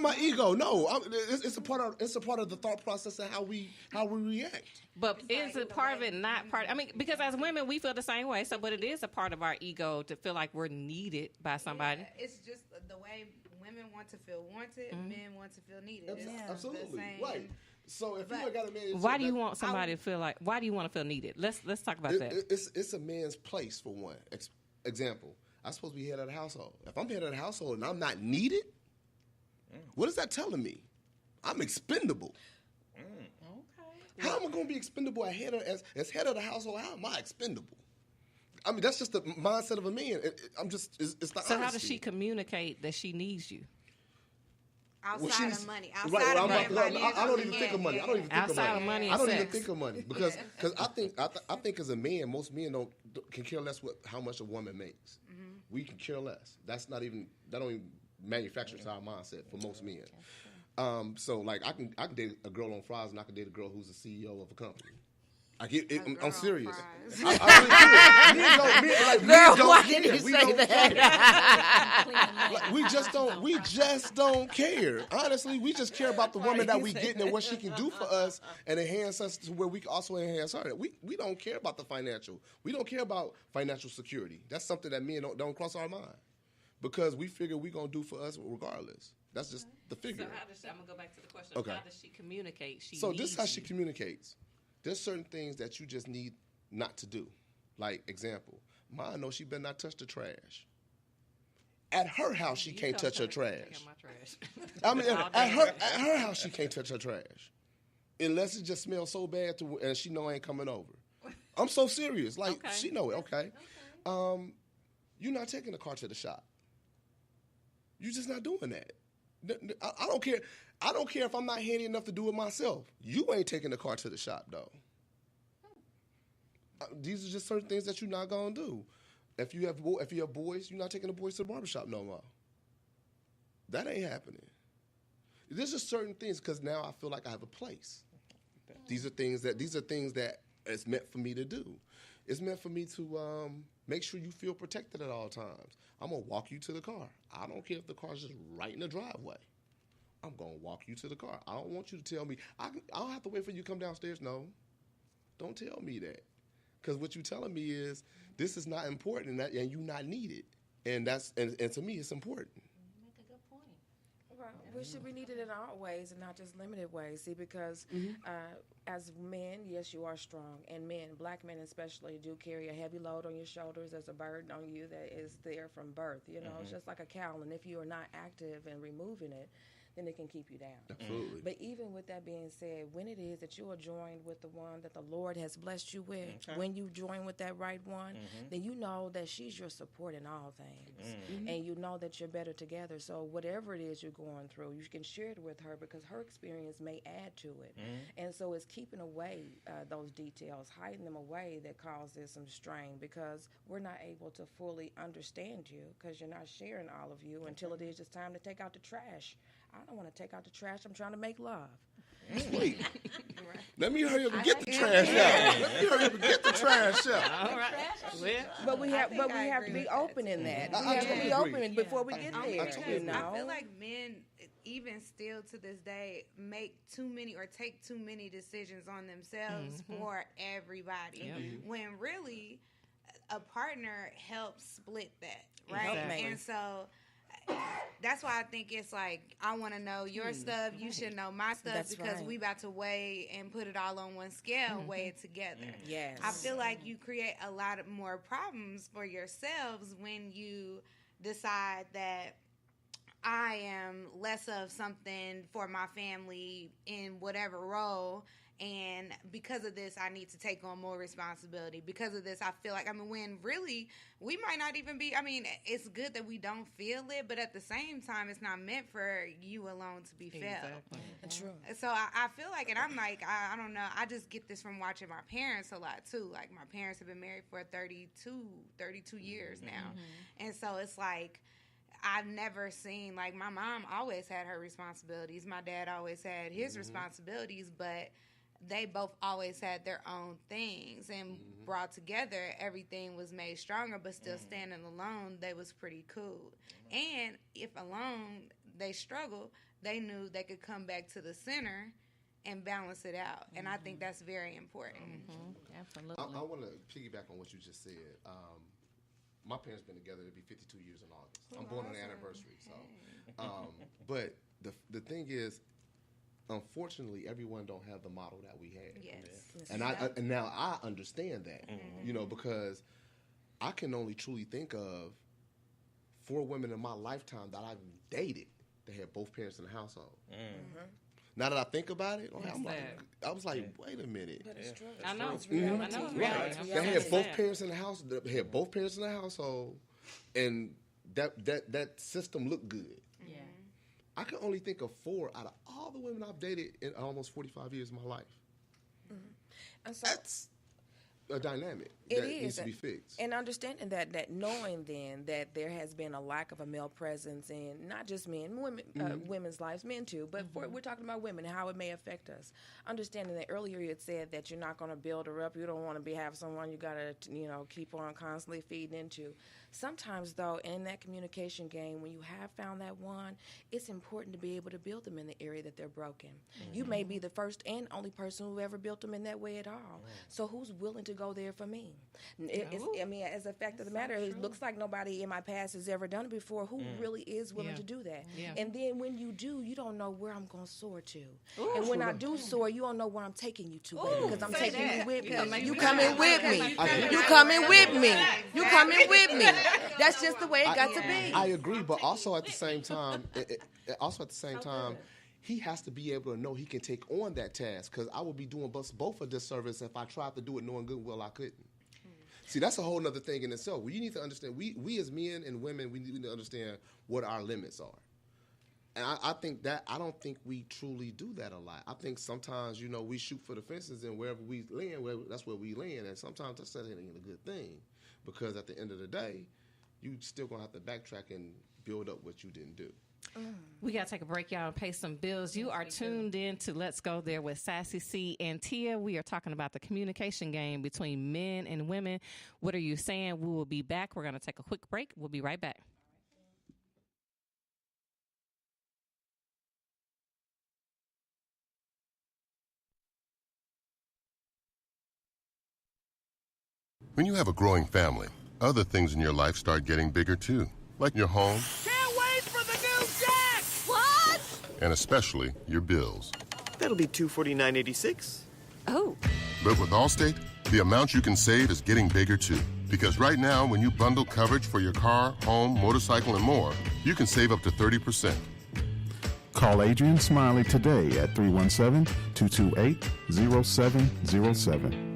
my ego. No, it's a part of the thought process of how we react. But is it part of it not part? I mean, because as women, we feel the same way. So, but it is a part of our ego to feel like we're needed by somebody. Yeah, it's just the way women want to feel wanted, men want to feel needed. Absolutely, right. So if you got a man, why do you want somebody to feel like? Why do you want to feel needed? Let's talk about that. It's a man's place for one. Example: I'm supposed to be head of the household. If I'm head of the household and I'm not needed, what is that telling me? I'm expendable. Okay. How am I going to be expendable as head of the household? How am I expendable? I mean, that's just the mindset of a man. It's the So honesty. how does she communicate that she needs you? Outside of money. I don't even think of money. I don't even think Outside of money. I don't even think of money because I think as a man, most men can care less how much a woman makes. Mm-hmm. We can care less. That don't even manufacture our mindset for most men. So like I can date a girl on fries and I can date a girl who's the CEO of a company. I'm serious. Why did you say that? We just don't care. Honestly, we just care about the woman that we get and what she can do for us and enhance us to where we can also enhance her. We don't care about the financial. We don't care about financial security. That's something that men don't cross our mind because we figure we're going to do for us regardless. That's just the figure. So I'm going to go back to the question. Okay. How does she communicate? This is how she communicates. There's certain things that you just need not to do. Like, example, Ma knows she better not touch the trash. At her house, she can't touch her trash. I mean, at her house, she can't touch her trash. Unless it just smells so bad and she know I ain't coming over. I'm so serious. Like, she know it, okay. You're not taking the car to the shop. You're just not doing that. I don't care. I don't care if I'm not handy enough to do it myself. You ain't taking the car to the shop, though. These are just certain things that you're not gonna do. If you have boys, you're not taking the boys to the barbershop no more. That ain't happening. There's just certain things because now I feel like I have a place. These are things that it's meant for me to do. It's meant for me to make sure you feel protected at all times. I'm gonna walk you to the car. I don't care if the car's just right in the driveway. I'm going to walk you to the car. I don't want you to tell me, I don't have to wait for you to come downstairs. No. Don't tell me that. Because what you're telling me is, this is not important and you're not needed. And to me, it's important. You make a good point. Well, we should be needed in all ways and not just limited ways. See, because as men, yes, you are strong. And men, black men especially, do carry a heavy load on your shoulders. There's a burden on you that is there from birth. You know, it's just like a cow. And if you are not active in removing it, then it can keep you down. Absolutely. But even with that being said, when it is that you are joined with the one that the Lord has blessed you with, when you join with that right one, then you know that she's your support in all things. And you know that you're better together. So whatever it is you're going through, you can share it with her because her experience may add to it. And so it's keeping away those details, hiding them away that causes some strain because we're not able to fully understand you because you're not sharing all of you until it is just time to take out the trash. I don't want to take out the trash. I'm trying to make love. Sweet. Let me hurry up and get the trash out. Let me hurry up and get the trash out. All right. But we have to be open in that. We have to be open before we get there. You know? I feel like men, even still to this day, make too many or take too many decisions on themselves for everybody. When really, a partner helps split that, right? Exactly. And so that's why I think it's like, I want to know your stuff, you should know my stuff. That's because right. we about to weigh and put it all on one scale, weigh it together. Yes. I feel like you create a lot of more problems for yourselves when you decide that I am less of something for my family in whatever role. And because of this, I need to take on more responsibility. Because of this, I feel like, when really, we might not even be, it's good that we don't feel it, but at the same time, it's not meant for you alone to be felt. Exactly. True. So I feel like, and I'm like, I don't know, I just get this from watching my parents a lot, too. Like, my parents have been married for 32 years now. And so it's like, I've never seen, like, my mom always had her responsibilities. My dad always had his responsibilities, but they both always had their own things, and brought together, everything was made stronger, but still standing alone, they was pretty cool. And if alone they struggle, they knew they could come back to the center and balance it out. And I think that's very important. Absolutely. I want to piggyback on what you just said. My parents been together. It'll be 52 years in August. I'm born on the anniversary. So, but the thing is, unfortunately, everyone don't have the model that we had. Yes. And now I understand that, because I can only truly think of 4 women in my lifetime that I've dated that had both parents in the household. Now that I think about it, I was like, wait a minute. I know. Mhm. I know. Right. They had both parents in the house. They had both parents in the household, and that system looked good. Yeah. I can only think of 4 out of all the women I've dated in almost 45 years of my life. And so That's a dynamic It that is. needs to be fixed. And understanding that knowing then that there has been a lack of a male presence in not just men, women, women's lives, men too, but we're talking about women, how it may affect us. Understanding that earlier you had said that you're not going to build her up. You don't want to have someone you got to, keep on constantly feeding into. Sometimes, though, in that communication game, when you have found that one, it's important to be able to build them in the area that they're broken. You may be the first and only person who ever built them in that way at all. So who's willing to go there for me? As a fact of the matter, it looks like nobody in my past has ever done it before. Who really is willing to do that? Yeah. And then when you do, you don't know where I'm going to soar to. And when I do soar, you don't know where I'm taking you to, baby, because I'm taking you with me. You coming with me. You coming with me. You coming with me. That's just the way it got to be. I agree, but also at the same time, he has to be able to know he can take on that task, because I would be doing both a disservice if I tried to do it knowing good well I couldn't. See, that's a whole other thing in itself. You need to understand, we as men and women, we need to understand what our limits are. And I don't think we truly do that a lot. I think sometimes, we shoot for the fences, and wherever we land, that's where we land. And sometimes that's not even a good thing, because at the end of the day, you still going to have to backtrack and build up what you didn't do. We got to take a break, y'all, and pay some bills. You are tuned in to Let's Go There with Sassy C and Tia. We are talking about the communication game between men and women. What are you saying? We will be back. We're going to take a quick break. We'll be right back. When you have a growing family, other things in your life start getting bigger too, like your home. Can't wait for the new jack! What? And especially your bills. That'll be $249.86. Oh. But with Allstate, the amount you can save is getting bigger too. Because right now, when you bundle coverage for your car, home, motorcycle, and more, you can save up to 30%. Call Adrian Smiley today at 317-228-0707.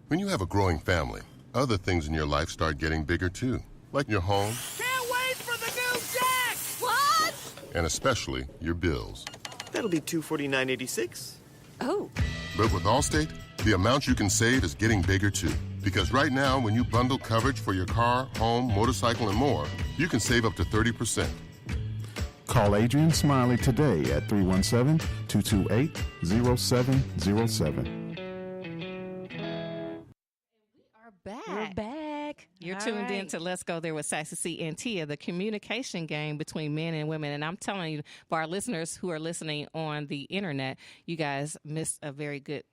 When you have a growing family, other things in your life start getting bigger too, like your home. Can't wait for the new jack! What? And especially your bills. That'll be $249.86. Oh. But with Allstate, the amount you can save is getting bigger too. Because right now, when you bundle coverage for your car, home, motorcycle, and more, you can save up to 30%. Call Adrian Smiley today at 317-228-0707. We're back. You're tuned in to Let's Go There with Sassy C and Tia, the communication game between men and women. And I'm telling you, for our listeners who are listening on the internet, you guys missed a very good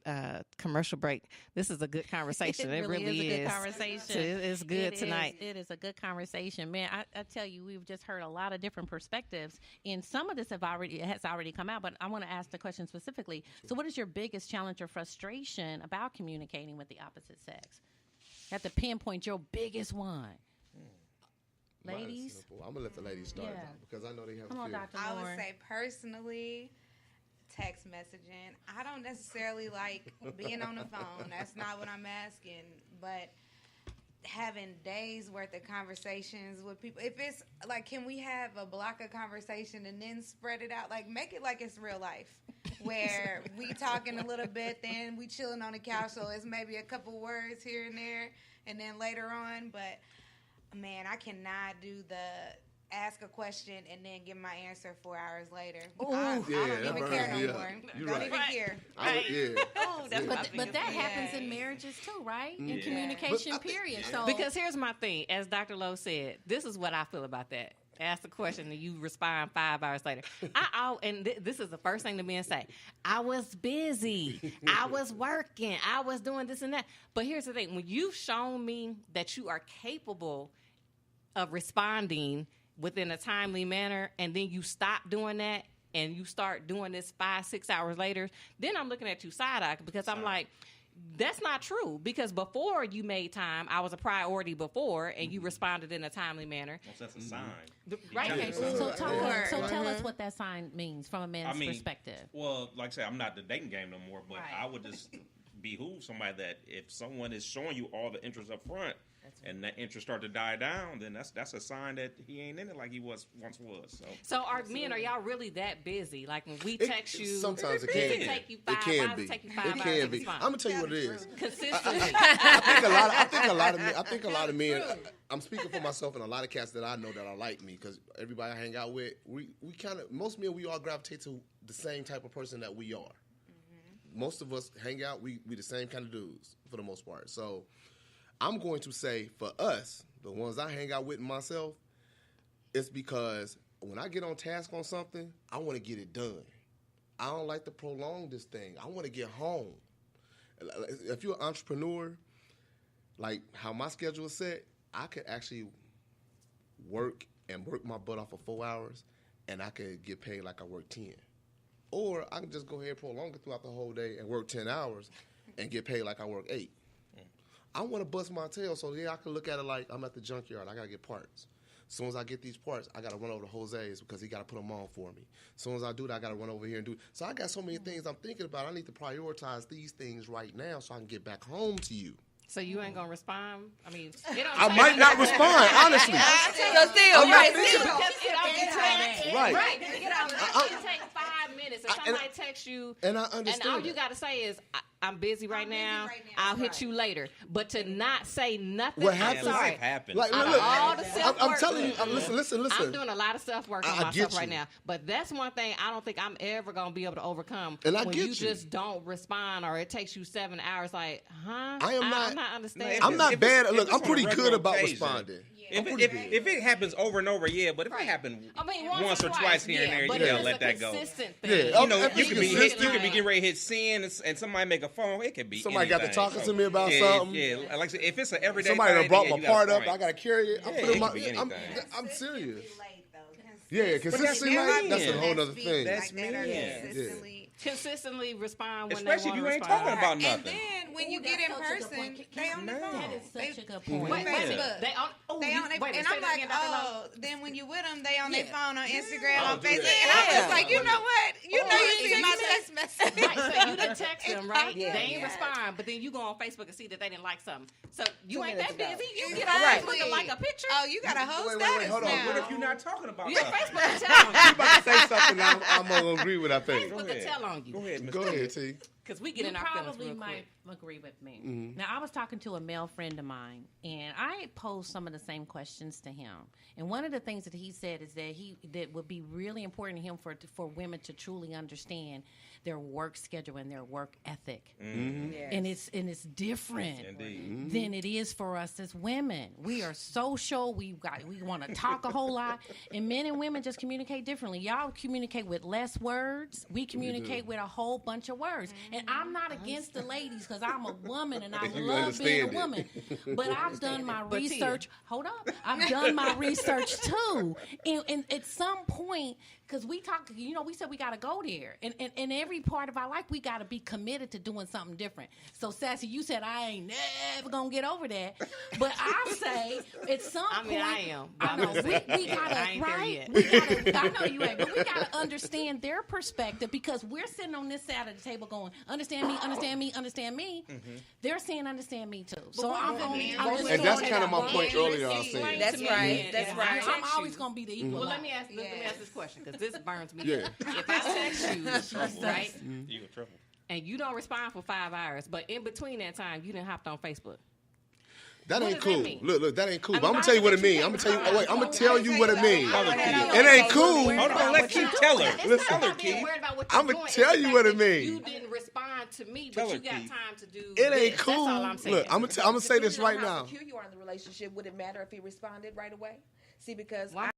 commercial break. This is a good conversation. It really is a good conversation. So it's good tonight. It is a good conversation. Man, I tell you, we've just heard a lot of different perspectives. And some of this has already come out, but I want to ask the question specifically. So what is your biggest challenge or frustration about communicating with the opposite sex? You have to pinpoint your biggest one. Ladies? I'm going to let the ladies start because I know they have Come on, Dr. I would Lauren. say personally, text messaging. I don't necessarily like being on the phone. That's not what I'm asking. But having days worth of conversations with people. If it's like, can we have a block of conversation and then spread it out? Like, make it like it's real life. Where we talking a little bit, then we chilling on the couch, so it's maybe a couple words here and there, and then later on. But man, I cannot do the ask a question and then give my answer 4 hours later. Ooh. I Yeah, don't that even burns care no me up. more. You're Don't right. even care. Yeah. Oh, that's my But biggest that thing. happens Yeah. in marriages too, right? In Yeah. communication, But I think- period. yeah. So Because here's my thing. As Dr. Lowe said, this is what I feel about that. Ask the question and you respond 5 hours later. This is the first thing the men say. I was busy. I was working. I was doing this and that. But here's the thing. When you've shown me that you are capable of responding within a timely manner, and then you stop doing that and you start doing this 5-6 hours later, then I'm looking at you side-eye because I'm like, that's not true. Because before you made time, I was a priority before, and you responded in a timely manner. Well, that's a sign. Right. okay, Yeah. tell us what that sign means from a man's perspective. Well, like I said, I'm not the dating game no more, but Right. I would just behoove somebody that if someone is showing you all the interest up front and that interest start to die down, then that's a sign that he ain't in it like he once was. So are y'all really that busy? Like when we text you, Sometimes it does can it be. take you It 5 can Why be. does it take you 5 It hours can to be. respond? I'm gonna tell you what it is. Consistently. I think a lot of men. I'm speaking for myself and a lot of cats that I know that are like me because everybody I hang out with, we kind of most men we all gravitate to the same type of person that we are. Mm-hmm. Most of us hang out. We the same kind of dudes for the most part. So I'm going to say for us, the ones I hang out with myself, it's because when I get on task on something, I want to get it done. I don't like to prolong this thing. I want to get home. If you're an entrepreneur, like how my schedule is set, I could actually work my butt off for 4 hours, and I could get paid like I work 10. Or I can just go ahead and prolong it throughout the whole day and work 10 hours and get paid like I work 8. I want to bust my tail so I can look at it like I'm at the junkyard. I got to get parts. As soon as I get these parts, I got to run over to Jose's because he got to put them on for me. As soon as I do that, I got to run over here and do it. So I got so many things I'm thinking about. I need to prioritize these things right now so I can get back home to you. So you ain't gonna respond? I mean, I might not respond, honestly. Right. It takes 5 minutes. If somebody texts you, and I understand, and all you got to say is, "I'm busy right now. I'll hit you later." But to not say nothing, What I'm happens? sorry. Happens. Like, Out of look, all the I'm telling you, listen. I'm doing a lot of self work on I get myself right you. now. But that's one thing I don't think I'm ever gonna be able to overcome. And I when get you you. just don't respond, or it takes you 7 hours. Like, huh? I'm not understanding. I'm not If bad. it's Look, I'm on a pretty regular good about occasion. responding. If it happens over and over, yeah. But if it happens once or twice here and there, you gotta let that go. Yeah. You know, If you it's could be consistent. getting ready to hit sin, and somebody make a phone. It could be Somebody got to anything. talking to me about something. Yeah, like I said, if it's an everyday Somebody done thing, brought yeah, my you got a part up. point. I got to carry it. Yeah, I'm it could be anything. I'm serious. Yeah, Yeah, consistently, that's a whole other thing. That's like that are men. Consistently respond when Especially they if want you to ain't talking respond. about And nothing. then when you get in person, they on the phone. That is such a good They point. with Facebook. They on. They on their, wait, and say I'm that like, again, Dr. Lowe. then when you with them, they on their Yeah. phone, on Instagram, on do Facebook, that. and I'm just Yeah. like, you know what? You know you see my text message. Right, so you didn't text them, right? Yeah. They ain't respond, but then you go on Facebook and see that they didn't like something. So you 2 ain't minutes that ago. busy. You get on Exactly. Facebook and like a picture. Oh, you got a whole Wait, status hold on. now. What if you're not talking about Your nothing? Facebook will tell on You about to say something I'm going to agree with, I think. you. Facebook will tell on Go you. ahead, Mr. Go ahead, T. Because we get You in our feelings probably real might quick. agree with me. Now, I was talking to a male friend of mine, and I posed some of the same questions to him. And one of the things that he said is that would be really important to him for women to truly understand their work schedule and their work ethic. Yes. And it's different Indeed. than it is for us as women. We are social. We want to talk a whole lot, and men and women just communicate differently. Y'all communicate with less words. We communicate with a whole bunch of words. And I'm not against the ladies because I'm a woman and I You love being a understand it. woman. But I've done my But Tia. research. Hold up, I've done my research too. And at some point, because we talk, we said we got to go there. And in every part of our life, we got to be committed to doing something different. So, Sassy, you said I ain't never going to get over that. But I say at some point. I am. I know. We got I ain't to, there right? yet. We gotta, I know you ain't, but we got to understand their perspective because we're sitting on this side of the table going, understand me, understand me, understand me. They're saying, understand me too. So I'm just And that's throwing it kind of out my there. point earlier I was Explain saying. to That's me right. again, That's if right. I I'm text always you- going to be the equal. Well, let me ask this question because this burns me. Yeah. If I text you, right, You in trouble. and you don't respond for 5 hours, but in between that time, you didn't hop on Facebook. That What ain't does cool. that mean? Look, that ain't cool. I'm But I'm gonna not tell you what it gonna let means. you I'm gonna take tell you. my Wait, I'm gonna time. tell you what it means. Color key. It ain't cool. Hold on, let Keith tell her. It's not about being Keith. worried about what you're I'ma doing. It's tell the you fact what it that mean. You didn't respond to me, Tell but her, you got Keith. time to do It this. ain't cool. That's all I'm saying. Look, I'm gonna say this right Depending on now. how secure you are in the relationship, would it matter if he responded right away? See, because Why